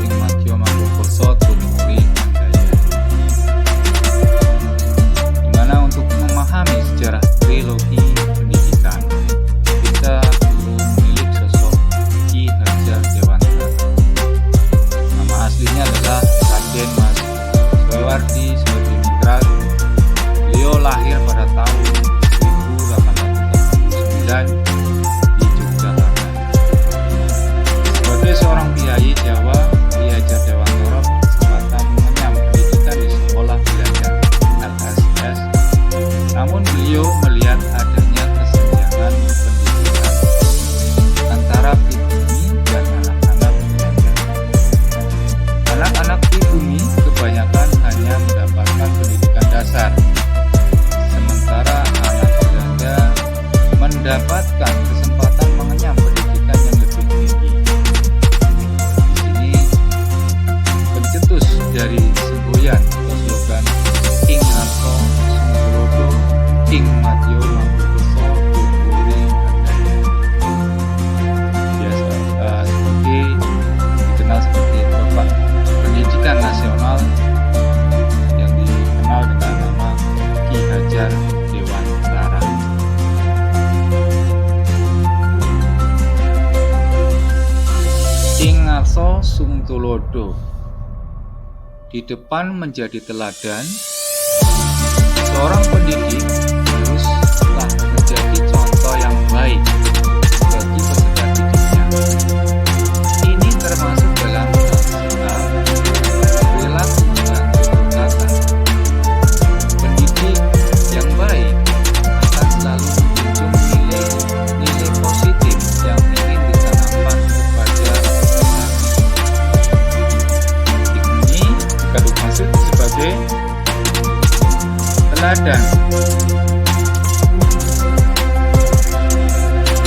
ing madya Mangkukusa tumuli Handayani. Dimana untuk memahami sejarah trilogi pendidikan, kita perlu menilik sosok Ki Hajar Dewantara. Nama aslinya adalah Raden Mas Swawardi Swadiningrat. Beliau lahir pada tahun 1889 di Yogyakarta. Sebagai seorang priyayi Jawa, Ki Hajar Dewantara berkesempatan mengenyam pendidikan di sekolah belajar LSS. Namun beliau melihat adanya kesenjangan pendidikan antara pribumi dan anak-anak belajar. Anak-anak pribumi kebanyakan hanya mendapatkan pendidikan dasar, sementara anak belanda mendapatkan kesempatan mengenyam pendidikan yang lebih tinggi. Di sini pencetus dari semboyan atau slogan Ing Harso Sungtulodo Ing Madya Mangkukusa tumuli Handayani. Biasa dikenal sebagai Bapak Pendidikan Nasional yang dikenal dengan nama Ki Hajar Dewantara. Ing Harso Sungtulodo, di depan menjadi teladan, seorang pendidik haruslah menjadi contoh yang baik bagi peserta didiknya. Ini termasuk dalam sikap, perilaku, dan tutur kata. Pendidik yang baik akan selalu menjunjung nilai positif yang ingin ditanamkan kepada peserta. Ini juga dimaksud sebagai teladan.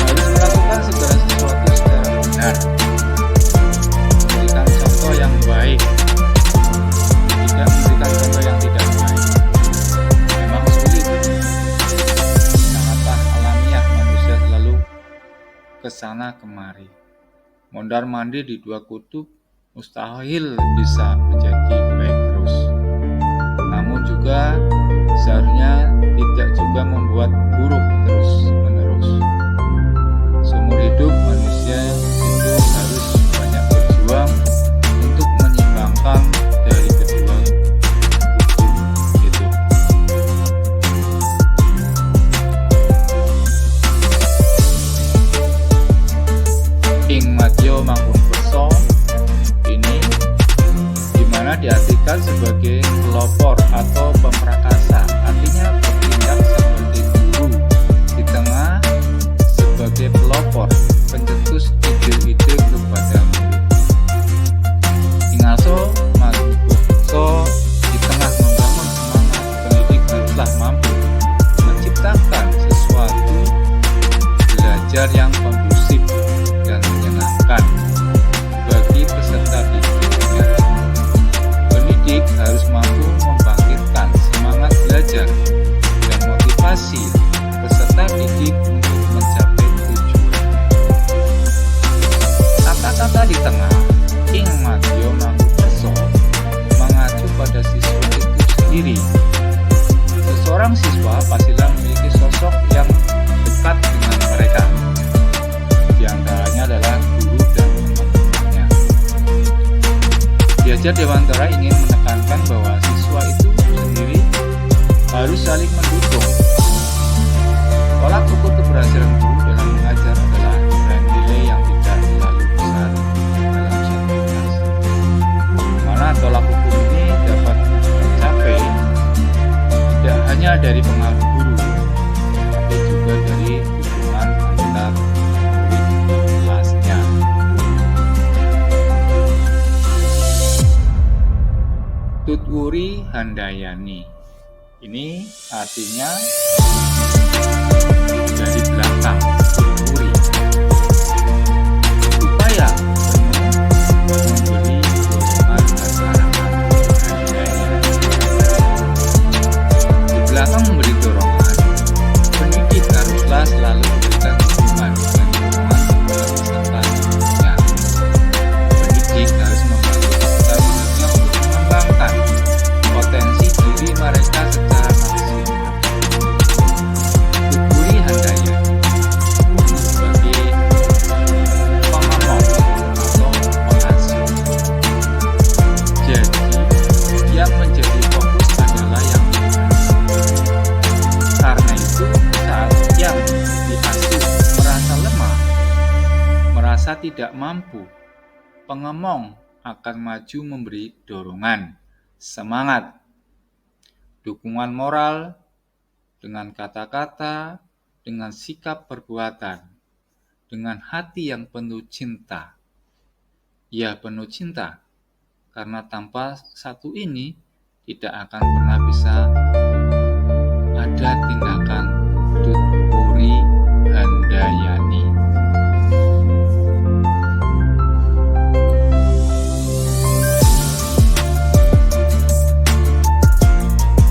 Harus melakukan segala sesuatu secara benar, memberikan contoh yang baik, tidak memberikan contoh yang tidak baik. Memang sulit, sangatlah alamiah manusia selalu kesana kemari. Mondar mandir di dua kutub mustahil bisa menjadi baik terus. Namun juga seharusnya tidak juga membuat buruk terus menerus. Seumur hidup manusia itu harus banyak berjuang untuk menyeimbangkan dari kedua kutub itu. Ing Madya Mangkukusa ini dimana diartikan sebagai pelopor atau pemrakasa, artinya bertindak sebagai guru di tengah, sebagai pelopor, pencetus ide-ide kepada murid. Ing Harso Mangkukusa di tengah membangun semangat pendidik haruslah mampu menciptakan sesuatu belajar yang kondusif dan menyenangkan bagi peserta didiknya. Pendidik harus mampu membangkitkan semangat belajar dan motivasi peserta didik untuk mencapai tujuan. Kata-kata di tengah Ing Madya Mangkukusa mengacu pada siswa itu sendiri. Seseorang siswa pastilah memiliki sosok yang dekat dengan mereka. Di antaranya adalah guru dan teman-temannya. Ki Hajar Dewantara ingin menekankan bahwa siswa itu sendiri harus saling mendukung. Tolak ukur keberhasilan guru dalam mengajar adalah nilai yang tidak terlalu besar dalam satu kelas. Mana tolak ukur ini dapat tercapai tidak hanya dari pengaruh guru, tapi juga dari dukungan antar murid di kelasnya. Tutwuri Handayani, ini artinya dari belakang. Tutwuri, upaya memberi dorongan masyarakat. Handayani, di belakang memberi dorongan, pendidik haruslah selalu memberikan dukungan dan dorongan kepada peserta didiknya. Pendidik harus membantu mampu, pengemong akan maju memberi dorongan, semangat, dukungan moral, dengan kata-kata, dengan sikap perbuatan, dengan hati yang penuh cinta. Ya, penuh cinta, karena tanpa satu ini tidak akan pernah bisa ada tindakan Tutpuri Handayani.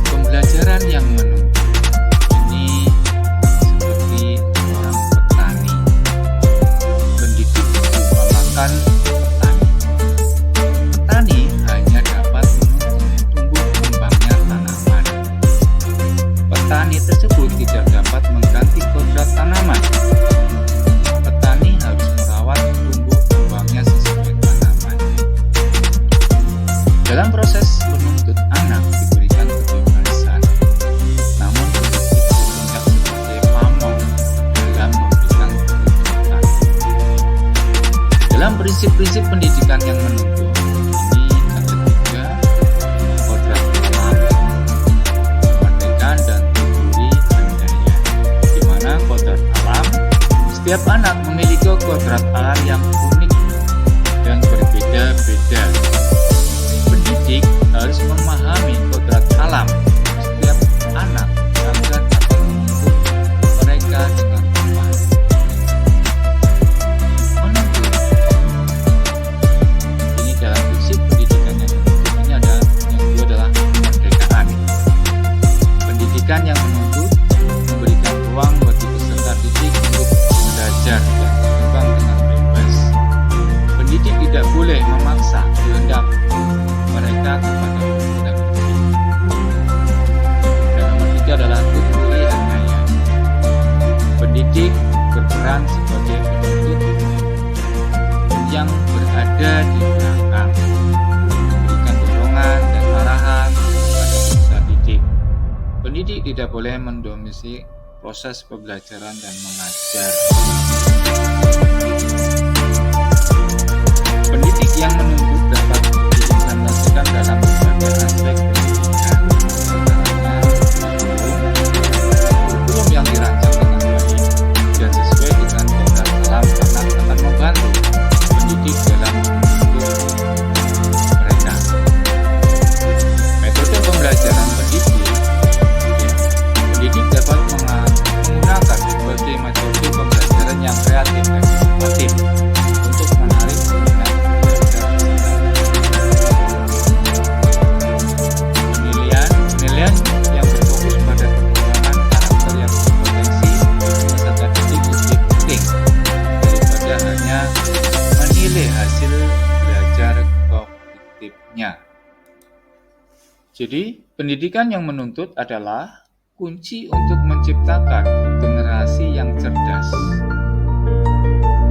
Pembelajaran yang menuntut ini seperti seorang petani. Pendidik memakan petani. Petani hanya dapat menuntun tumbuh kembangnya tanaman. Petani tersebut tidak dapat mengganti kodrat tanaman. Petani harus merawat tumbuh kembangnya sesuai tanaman. Dalam proses menuntut anak diberikan kebebasan, namun pendidik bertindak sebagai pamong dalam memberikan tuntutan. Dalam prinsip-prinsip pendidikan yang menuntut ini ada 3: kodrat alam, kemerdekaan, dan Tutpuri Handayani. Di mana kodrat alam, setiap anak memiliki kodrat alam yang unik dan berbeda-beda. Pendidik harus memahami kodrat alam setiap anak agar dapat menuntut mereka dengan tepat. Menuntut ini dalam prinsip pendidikan yang menuntut ini ada yang kedua adalah kemerdekaan. Pendidikan yang menuntut memberikan ruang bagi peserta didik untuk belajar dan berkembang dengan bebas. Pendidik tidak boleh memaksa kehendak mereka kepada kehendak didik. Dan nomor 3 adalah Tutpuri Handayani. Pendidik berperan sebagai penuntut yang berada di belakang, memberikan dorongan dan arahan kepada peserta didik. Pendidik tidak boleh mendominasi proses pembelajaran dan mengajar. Pendidik yang menuntut dapat diimplementasikan dalam berbagai aspek pendidikan, antaranya kurikulum yang dirancang dengan baik dan sesuai dengan kodrat alam anak akan membantu pendidik dalam menuntut mereka. Metode pembelajaran pendidik dapat menggunakan berbagai metode pembelajaran yang kreatif dan inovatif untuk menarik minat belajar peserta. Penilaian yang berfokus pada perkembangan karakter yang berpotensi peserta didik lebih penting daripada hanya menilai hasil belajar kognitifnya. Jadi, pendidikan yang menuntut adalah kunci untuk menciptakan generasi yang cerdas,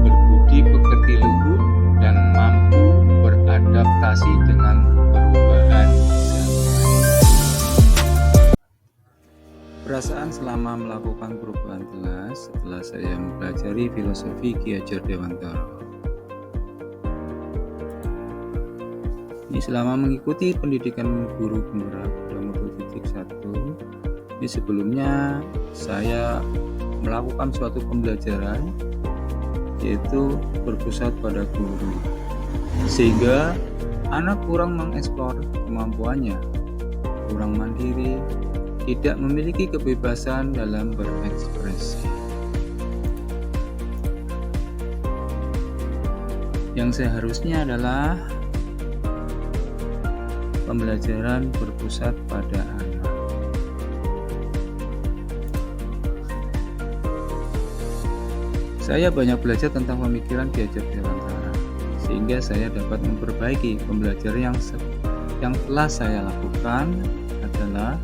berbudi pekerti luhur, dan mampu beradaptasi dengan perubahan zaman. Perasaan selama melakukan perubahan kelas setelah saya mempelajari filosofi Ki Hajar Dewantara. Ini selama mengikuti pendidikan guru penggerak Bromo 2.1. Ini sebelumnya saya melakukan suatu pembelajaran yaitu berpusat pada guru, sehingga anak kurang mengeksplor kemampuannya, kurang mandiri, tidak memiliki kebebasan dalam berekspresi. Yang seharusnya adalah pembelajaran berpusat pada anak. Saya banyak belajar tentang pemikiran Ki Hajar Dewantara, sehingga saya dapat memperbaiki pembelajaran yang telah saya lakukan adalah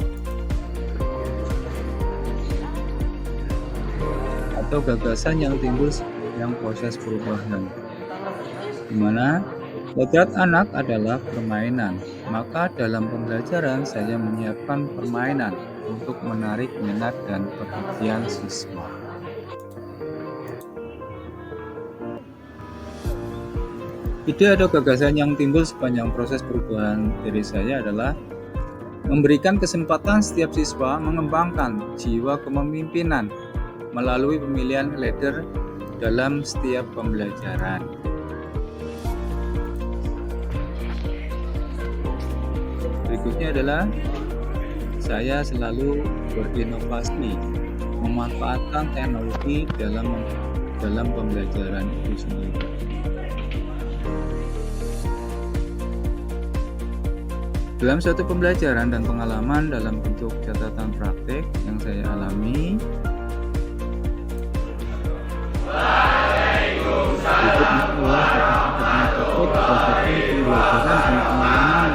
atau gagasan yang timbul yang proses perubahan, di mana kodrat anak adalah permainan. Maka dalam pembelajaran saya menyiapkan permainan untuk menarik minat dan perhatian siswa. Ide atau gagasan yang timbul sepanjang proses perubahan diri saya adalah memberikan kesempatan setiap siswa mengembangkan jiwa kepemimpinan melalui pemilihan leader dalam setiap pembelajaran. Berikutnya adalah saya selalu berinovasi, memanfaatkan teknologi dalam pembelajaran itu sendiri. Dalam suatu pembelajaran dan pengalaman dalam bentuk catatan praktek yang saya alami, berikut adalah catatan praktek pembelajaran dan pengalaman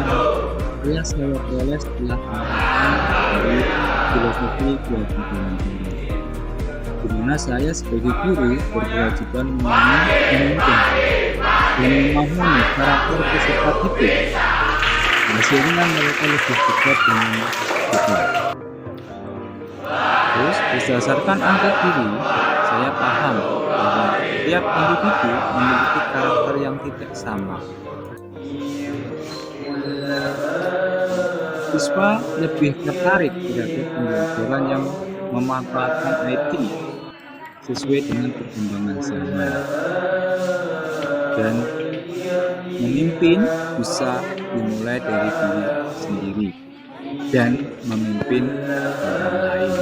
yang saya peroleh setelah menggunakan dari filosofi kewajiban guru, di mana saya sebagai guru berkewajiban memimpin dan memahami karakter peserta didik. Hasilnya mereka lebih dekat dengan kita. Terus berdasarkan angka diri, saya paham bahwa setiap individu memiliki karakter yang tidak sama. Siswa lebih tertarik terhadap pembelajaran yang memanfaatkan IT sesuai dengan perkembangan zaman. Dan memimpin bisa dimulai dari diri sendiri dan memimpin orang lain.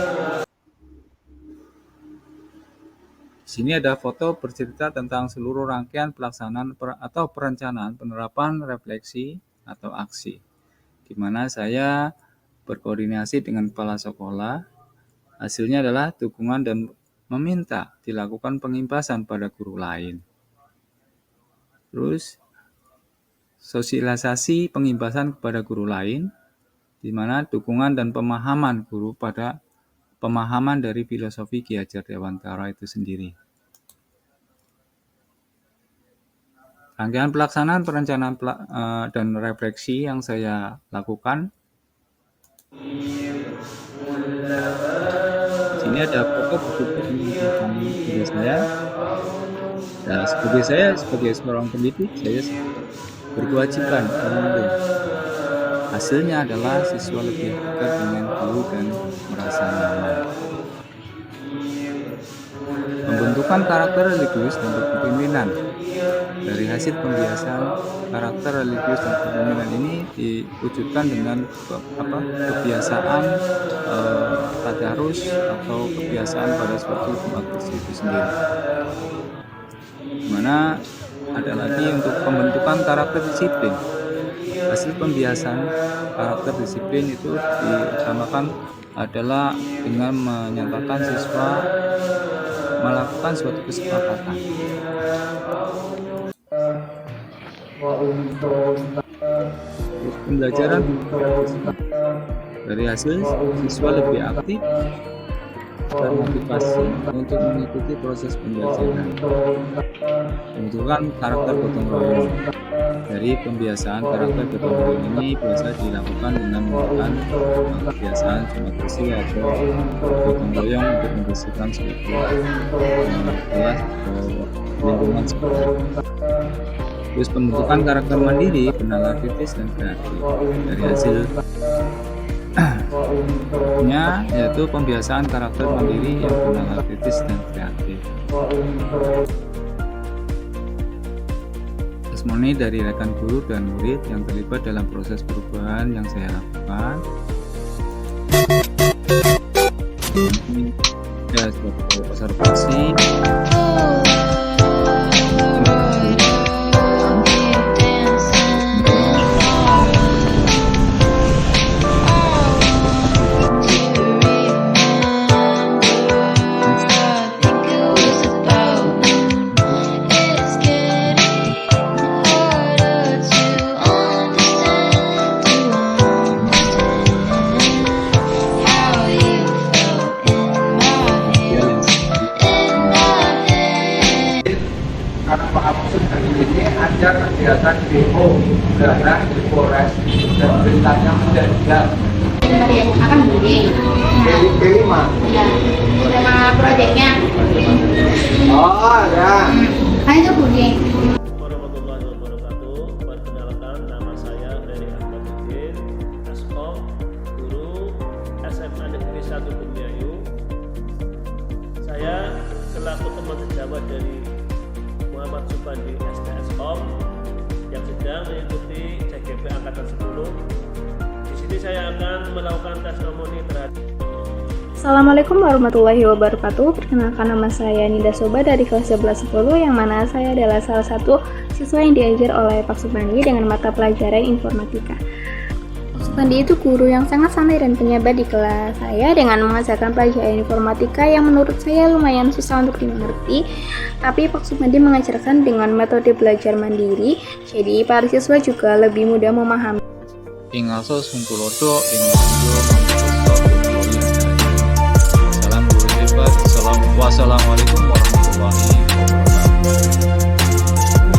Di sini ada foto bercerita tentang seluruh rangkaian pelaksanaan atau perencanaan penerapan refleksi atau aksi, di mana saya berkoordinasi dengan kepala sekolah. Hasilnya adalah dukungan dan meminta dilakukan pengimpasan pada guru lain. Terus sosialisasi pengimpasan kepada guru lain, di mana dukungan dan pemahaman guru pada pemahaman dari filosofi Ki Hajar Dewantara itu sendiri. Rangkaian pelaksanaan perencanaan dan refleksi yang saya lakukan. Di sini ada foto bersama guru saya. Nah, sebagai seorang pendidik, saya berkewajiban membimbing. Hasilnya adalah siswa lebih dekat dengan guru dan merasa nyaman. Pembentukan karakter religius dan kepemimpinan. Dari hasil pembiasaan karakter religius dan kepemimpinan ini diwujudkan dengan kebiasaan tadarus atau kebiasaan pada suatu tempat itu sendiri. Dimana ada lagi untuk pembentukan karakter disiplin. Hasil pembiasaan karakter disiplin itu diutamakan adalah dengan menyatakan siswa melakukan suatu kesepakatan. Pembelajaran dari hasil siswa lebih aktif termotivasi untuk mengikuti proses pembelajaran. Pembentukan karakter gotong royong. Dari pembiasaan karakter gotong royong ini biasa dilakukan dengan menggunakan kebiasaan Jumat bersih atau gotong royong untuk membersihkan suatu kelas atau lingkungan sekolah. Terus pembentukan karakter mandiri, bernalar kritis dan kreatif. Dari hasil yaitu pembiasaan karakter mandiri yang bernalar kritis dan kreatif. Testimoni dari rekan guru dan murid yang terlibat dalam proses perubahan yang saya lakukan. Ini ada suatu observasi. Karena Pak Absun hari ini ada kegiatan demo gerakan di Polres dan perintahnya mendadak. Akan bullying. Dewi mah. Ya, sama proyeknya. Oh ya. Kan itu bullying. Warahmatullahi wabarakatuh. sahabat dari Muhammad Supandi STSOM yang sedang mengikuti CGP Angkatan 10. Di sini saya akan melakukan tes harmoni terhadap. Assalamualaikum warahmatullahi wabarakatuh. Perkenalkan, nama saya Nida Soba dari kelas 1110, yang mana saya adalah salah satu siswa yang diajar oleh Pak Supandi dengan mata pelajaran informatika. Pak Supandi itu guru yang sangat santai dan penyabar di kelas saya dengan mengajarkan pelajaran informatika yang menurut saya lumayan susah untuk dimengerti. Tapi Pak Supandi mengajarkan dengan metode belajar mandiri, jadi para siswa juga lebih mudah memahami. Ingaso Sungkulodo, Salam guru hebat. Wassalamualaikum warahmatullahi wabarakatuh.